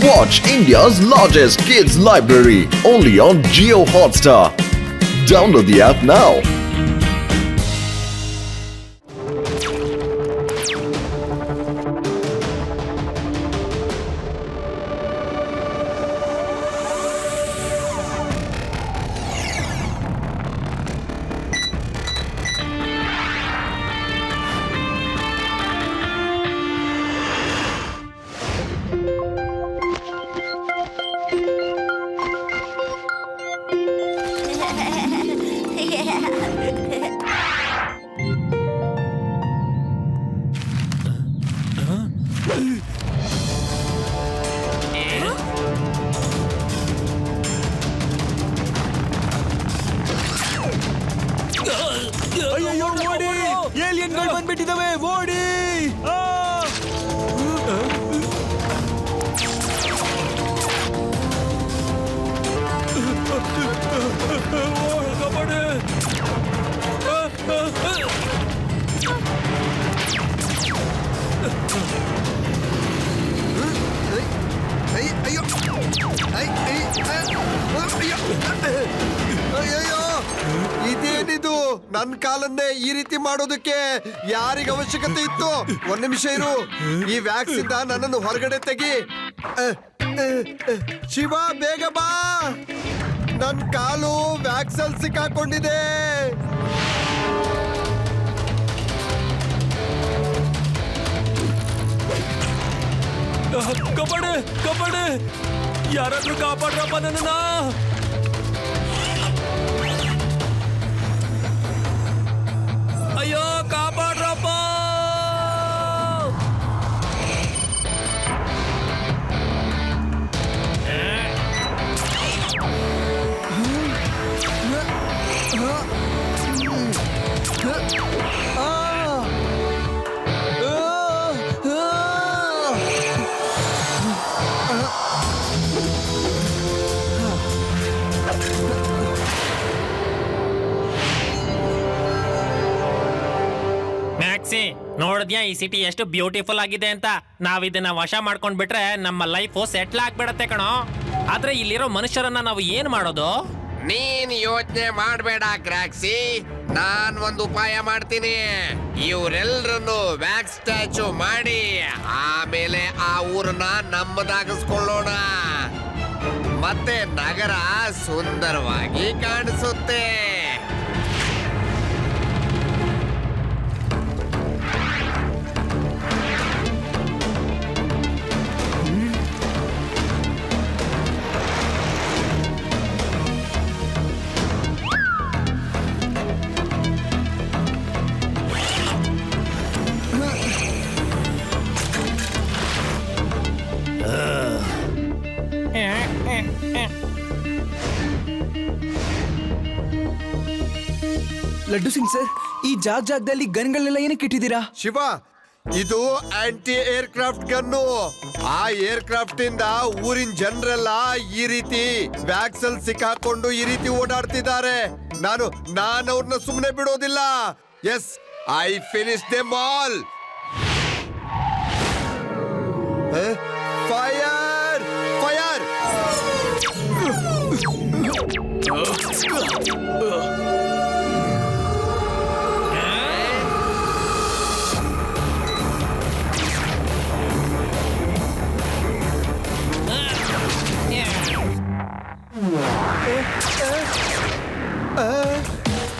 Watch India's largest kids library only on Jio Hotstar. Download the app now. ಅಯ್ಯೋ ಓಡಿ ಏಲಿಯನ್ಗಳು ಬಂದ್ಬಿಟ್ಟಿದಾವೆ ಓಡಿ ಅಯ್ಯೋ ಇದೇನಿದು ನನ್ನ ಕಾಲನ್ನೇ ಈ ರೀತಿ ಮಾಡೋದಕ್ಕೆ ಯಾರಿಗ ಅವಶ್ಯಕತೆ ಇತ್ತು? ಒಂದ್ ನಿಮಿಷ ಇರು, ಈ ವ್ಯಾಕ್ಸ್ ಇಂದ ನನ್ನನ್ನು ಹೊರಗಡೆ ತೆಗಿ. ಶಿವ ಬೇಗ ಬಾ, ನನ್ ಕಾಲು ವ್ಯಾಕ್ಸ್ ಅಲ್ಲಿ ಸಿಕ್ಕಾಕೊಂಡಿದೆ. ಕಬಡ್ಡಿ ಕಬಡ್ಡಿ ಯಾರಾದ್ರೂ ಕಾಪಾಡ್ರಪ್ಪ ನನ್ನ. ಅಯ್ಯೋ ಕಾಪಾಡ್ರಪ್ಪ. ನೋಡಿದ್ಯಾ ಈ ಸಿಟಿ ಎಷ್ಟು ಬ್ಯೂಟಿಫುಲ್ ಆಗಿದೆ ಅಂತ. ನಾವ್ ಇದನ್ನ ವಶ ಮಾಡ್ಕೊಂಡ್ ಬಿಟ್ರೆ ನಮ್ಮ ಲೈಫ್ ಸೆಟ್ಲ್ ಆಗ್ಬಿಡತ್ತೆ ಕಣೋ. ಆದ್ರೆ ಇಲ್ಲಿರೋ ಮನುಷ್ಯರನ್ನ ನಾವು ಏನ್ ಮಾಡೋದು? ನೀನ್ ಯೋಚನೆ ಮಾಡ್ಬೇಡ ಗ್ರಾಕ್ಸಿ, ನಾನ್ ಒಂದು ಉಪಾಯ ಮಾಡ್ತೀನಿ. ಇವರೆಲ್ಲರನ್ನು ವ್ಯಾಕ್ಸ್ ಸ್ಟ್ಯಾಚು ಮಾಡಿ ಆಮೇಲೆ ಆ ಊರನ್ನ ನಮ್ಮದಾಗಿಸ್ಕೊಳ್ಳೋಣ. ಮತ್ತೆ ನಗರ ಸುಂದರವಾಗಿ ಕಾಣಿಸುತ್ತೆ. ಲಡ್ಡು ಸಿಂಗ್ ಸರ್, ಈ ಜಾಗದಲ್ಲಿ ಗನ್ಗಳೆಲ್ಲ ಏನಕ್ಕೆ ಇಟ್ಟಿದ್ದೀರಾ? ಶಿವ, ಇದು ಆಂಟಿ ಏರ್ಕ್ರಾಫ್ಟ್ ಗನ್ನು. ಆ ಏರ್ಕ್ರಾಫ್ಟ್ ಇಂದ ಊರಿನ ಜನರೆಲ್ಲ ಈ ರೀತಿ ವ್ಯಾಕ್ಸ್ ಅಲ್ಲಿ ಸಿಕ್ಕಾಕೊಂಡು ಈ ರೀತಿ ಓಡಾಡ್ತಿದ್ದಾರೆ. ನಾನು ಅವ್ರನ್ನ ಸುಮ್ಮನೆ ಬಿಡೋದಿಲ್ಲ. Yes, I finish them all. Fire fire.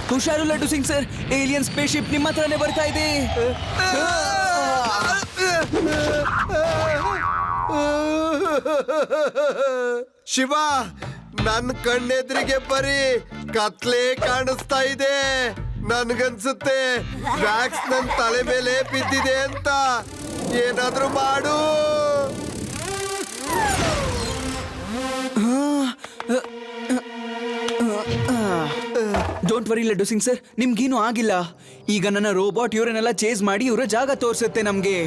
ಹುಷಾರು Laddu Singh sir, alien spaceship ನಿಮ್ಮ ಹತ್ರನೇ ಬರ್ತಾ ಇದೆ. ಶಿವ, ನನ್ನ ಕಣ್ಣೆದ್ರಿಗೆ ಬರೀ ಕತ್ಲೆ ಕಾಣಿಸ್ತಾ ಇದೆ. ನನ್ಗನ್ಸುತ್ತೆ ವ್ಯಾಕ್ಸ್ ನನ್ನ ತಲೆ ಮೇಲೆ ಬಿದ್ದಿದೆ ಅಂತ. ಏನಾದ್ರೂ ಮಾಡು. Don't worry laddu Singh sir, ನಿಮ್ಗೇನು ಆಗಿಲ್ಲ. ಈಗ ನನ್ನ ರೋಬೋಟ್ ಇವರನ್ನೆಲ್ಲ ಚೇಸ್ ಮಾಡಿ ಇವರ ಜಾಗ ತೋರಿಸುತ್ತೆ ನಮ್ಗೆ.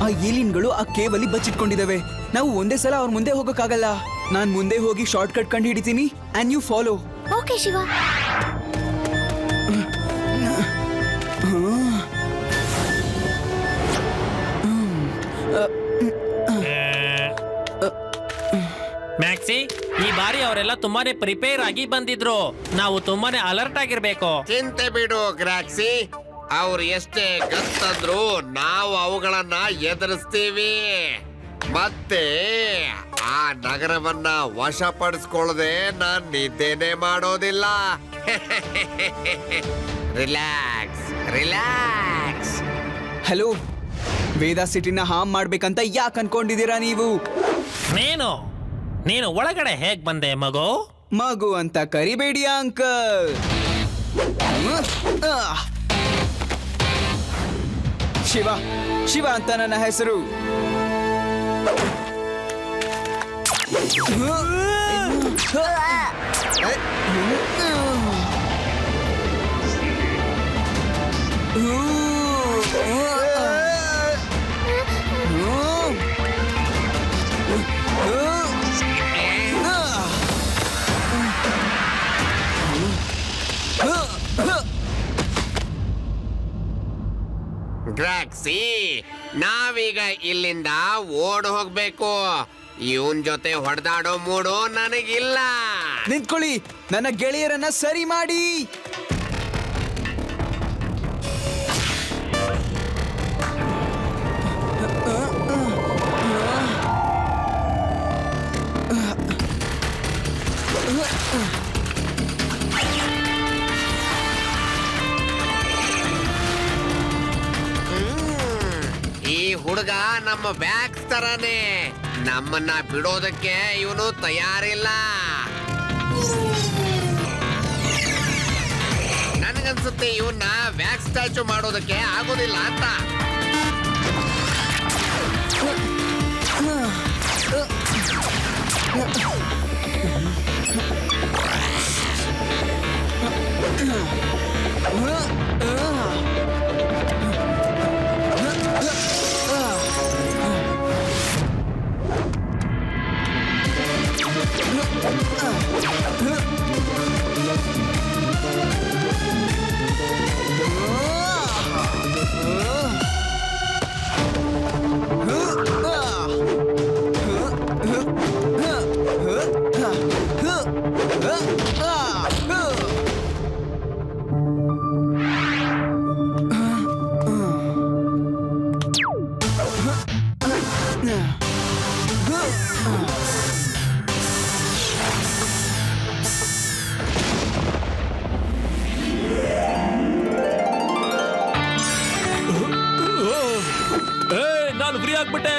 ಆ ಏಲಿಯನ್ಗಳು ಆ ಕೇವಲ್ಲಿ ಬಚ್ಚಿಟ್ಕೊಂಡಿದ್ದಾವೆ. ನಾವು ಒಂದೇ ಸಲ ಅವ್ರ ಮುಂದೆ ಹೋಗಕ್ಕಾಗಲ್ಲ. ನಾನ್ ಮುಂದೆ ಹೋಗಿ ಶಾರ್ಟ್ ಕಟ್ ಕಂಡು ಹಿಡಿತೀನಿ, and you follow. Okay Shiva. Maxi, ಈ ಬಾರಿ ಅವರೆಲ್ಲ ತುಂಬಾನೇ ಪ್ರಿಪೇರ್ ಆಗಿ ಬಂದಿದ್ರು. ನಾವು ತುಂಬಾನೇ ಅಲರ್ಟ್ ಆಗಿರ್ಬೇಕು. ಚಿಂತೆ ಬಿಡು ಗ್ರಾಕ್ಸಿ, ಅವ್ರು ಎಷ್ಟೇ ಗತ್ತಂದ್ರು ನಾವು ಅವುಗಳನ್ನ ಎದುರಿಸ್ತೀವಿ. ಮತ್ತೆ ಆ ನಗರವನ್ನ ವಶಪಡಿಸ್ಕೊಳ್ಳದೆ ನಾನ್ ನಿದ್ದೆನೆ ಮಾಡೋದಿಲ್ಲ. Relax relax. ಹಲೋ, ವೇದ ಸಿಟಿನ ಹಾಮ್ ಮಾಡ್ಬೇಕಂತ ಯಾಕೆ ಅನ್ಕೊಂಡಿದ್ದೀರಾ ನೀವು? ನೀನು ಒಳಗಡೆ ಹೇಗ್ ಬಂದೆ ಮಗು? ಮಗು ಅಂತ ಕರಿಬೇಡಿ ಅಂಕಲ್. ಶಿವ, ಶಿವ ಅಂತ ನನ್ನ ಹೆಸರು. ಗ್ರಾಕ್ಸಿ, ನಾವೀಗ ಇಲ್ಲಿಂದ ಓಡ್ ಹೋಗ್ಬೇಕು. ಇವನ್ ಜೊತೆ ಹೊಡೆದಾಡೋ ಮೂಡು ನನಗಿಲ್ಲ. ನಿಂತ್ಕೊಳ್ಳಿ, ನನ್ನ ಗೆಳೆಯರನ್ನ ಸರಿ ಮಾಡಿ. ಈ ಹುಡುಗ ನಮ್ಮ ವ್ಯಾಕ್ಸ್ ತರಾನೇ. ನಮ್ಮನ್ನ ಬಿಡೋದಕ್ಕೆ ಇವನು ತಯಾರಿಲ್ಲ. ನನಗನ್ಸುತ್ತೆ ಇವನ್ನ ವ್ಯಾಕ್ಸ್ ಸ್ಟ್ಯಾಚು ಮಾಡೋದಕ್ಕೆ ಆಗೋದಿಲ್ಲ ಅಂತ. ನಾನು ಫ್ರೀ ಆಗ್ಬಿಟ್ಟೆ.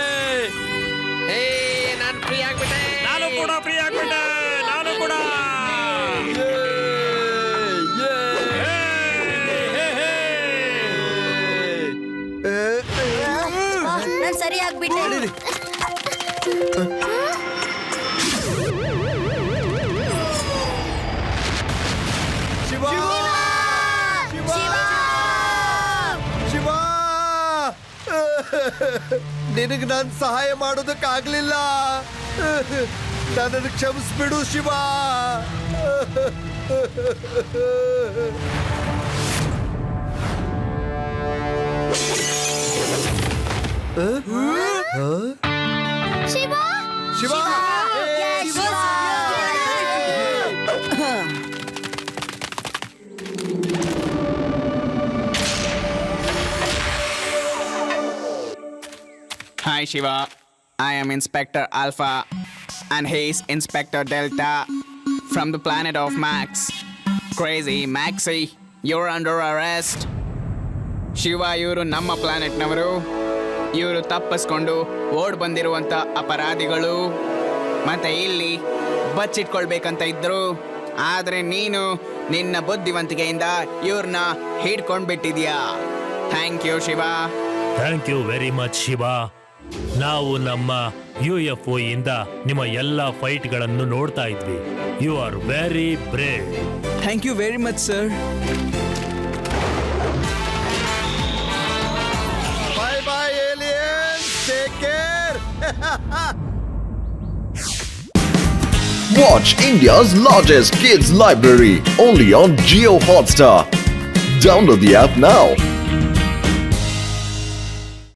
ನಾನು ಫ್ರೀ ಆಗ್ಬಿಟ್ಟೆ. ನಾನು ಕೂಡ ಫ್ರೀ ಆಗ್ಬಿಟ್ಟೆ. ನಾನು ಕೂಡ. ನಾನು ಸರಿ ಆಗ್ಬಿಟ್ಟೆ. ಶಿವ ಶಿವ ಶಿವ, ನಿನಗೆ ನಾನು ಸಹಾಯ ಮಾಡೋದಕ್ಕಾಗ್ಲಿಲ್ಲ. ನನ್ನನ್ನು ಕ್ಷಮಿಸ್ಬಿಡು Shiva. Shiva Shiva Hi Shiva, I am Inspector Alpha and he is Inspector Delta from the planet of Max. Crazy Maxi, you're under arrest. Shiva, ಇವರು ನಮ್ಮ ಪ್ಲಾನೆಟ್ನವರು. ಇವರು ತಪ್ಪಿಸ್ಕೊಂಡು ಓಡ್ ಬಂದಿರುವಂತ ಅಪರಾಧಿಗಳು. ಮತ್ತೆ ಇಲ್ಲಿ ಬಚ್ಚಿಟ್ಕೊಳ್ಬೇಕಂತ ಇದ್ರು, ಆದ್ರೆ ನೀನು ನಿನ್ನ ಬುದ್ಧಿವಂತಿಕೆಯಿಂದ ಇವ್ರನ್ನ ಹಿಡ್ಕೊಂಡ್ಬಿಟ್ಟಿದ್ಯಾ. Thank you Shiva. Thank you very much Shiva. ನಾವು ನಮ್ಮ UFO ಇಂದ ನಿಮ್ಮ ಎಲ್ಲ ಫೈಟ್ಗಳನ್ನು ನೋಡ್ತಾ ಇದ್ವಿ. You are very brave. Thank you very much sir. Bye bye aliens, take care. Watch India's largest kids library only on Geo Hotstar. Download the app now.